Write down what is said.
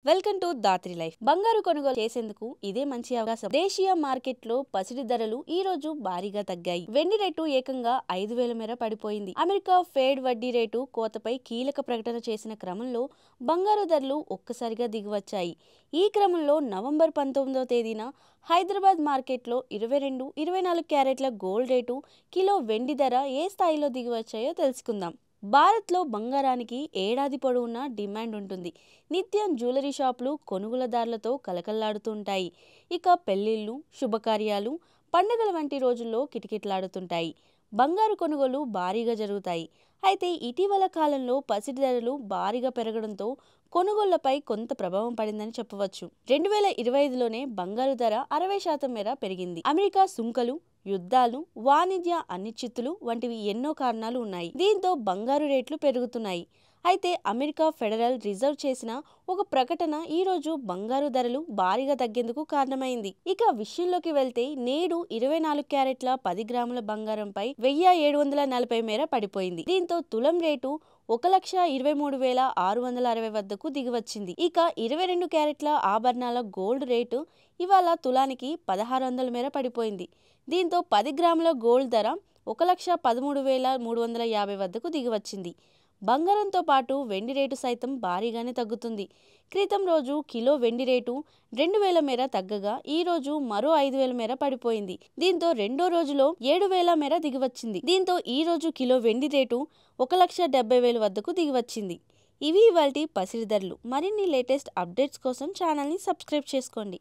Welcome to Dhatri life. బంగారు కొనుగోలు చేసేందుకు ఇదే మంచి అవకాశం. దేశీయ మార్కెట్లో పసిడి ధరలు ఈ రోజు భారీగా తగ్గాయి. వెండి రేటు ఏకంగా 5,000 మేర పడిపోయింది. అమెరికా ఫెడ్ వడ్డీ రేటు కోతపై కీలక ప్రకటన చేసిన క్రమంలో బంగారు ధరలు ఒక్కసారిగా దిగివచ్చాయి. ఈ క్రమంలో నవంబర్ 19వ తేదీన హైదరాబాద్ మార్కెట్లో 22, 24 క్యారెట్ల గోల్డ్ రేటు, కిలో వెండి ధర ఏ స్థాయిలో దిగివచ్చాయో తెలుసుకుందాం. భారత్లో బంగారానికి ఏడాది పొడవునా డిమాండ్ ఉంటుంది. నిత్యం జ్యువెలరీ షాపులు కొనుగోలుదారులతో కలకల్లాడుతుంటాయి. ఇక పెళ్లిళ్ళు, శుభకార్యాలు, పండుగల వంటి రోజుల్లో కిటకిటలాడుతుంటాయి. బంగారు కొనుగోలు భారీగా జరుగుతాయి. అయితే ఇటీవల కాలంలో పసిడి ధరలు భారీగా పెరగడంతో కొనుగోళ్లపై కొంత ప్రభావం పడిందని చెప్పవచ్చు. 2025లోనే బంగారు ధర 60% మేర పెరిగింది. అమెరికా సుంకలు, యుద్ధాలు, వాణిజ్య అనిశ్చితులు వంటివి ఎన్నో కారణాలు ఉన్నాయి. దీంతో బంగారు రేట్లు పెరుగుతున్నాయి. అయితే అమెరికా ఫెడరల్ రిజర్వ్ చేసిన ఒక ప్రకటన ఈ రోజు బంగారు ధరలు భారీగా తగ్గేందుకు కారణమైంది. ఇక విషయంలోకి వెళ్తే నేడు 24 క్యారెట్ల 10 గ్రాముల బంగారంపై 1,740 మేర పడిపోయింది. దీంతో తులం రేటు 1,23,660 వద్దకు దిగివచ్చింది. ఇక 22 క్యారెట్ల ఆభరణాల గోల్డ్ రేటు ఇవాళ తులానికి 1,600 మేర పడిపోయింది. దీంతో 10 గ్రాముల గోల్డ్ ధర 1,13,350 వద్దకు దిగివచ్చింది. బంగారంతో పాటు వెండి రేటు సైతం భారీగానే తగ్గుతుంది. క్రితం రోజు కిలో వెండి రేటు 2,000 మేర తగ్గగా ఈ రోజు మరో 5,000 మేర పడిపోయింది. దీంతో రెండో రోజులో 7,000 మేర దిగివచ్చింది. దీంతో ఈ రోజు కిలో వెండి రేటు 1,70,000 వద్దకు దిగివచ్చింది. ఇవి ఇవాల్టి పసిడి ధరలు. మరిన్ని లేటెస్ట్ అప్డేట్స్ కోసం ఛానల్ని సబ్స్క్రైబ్ చేసుకోండి.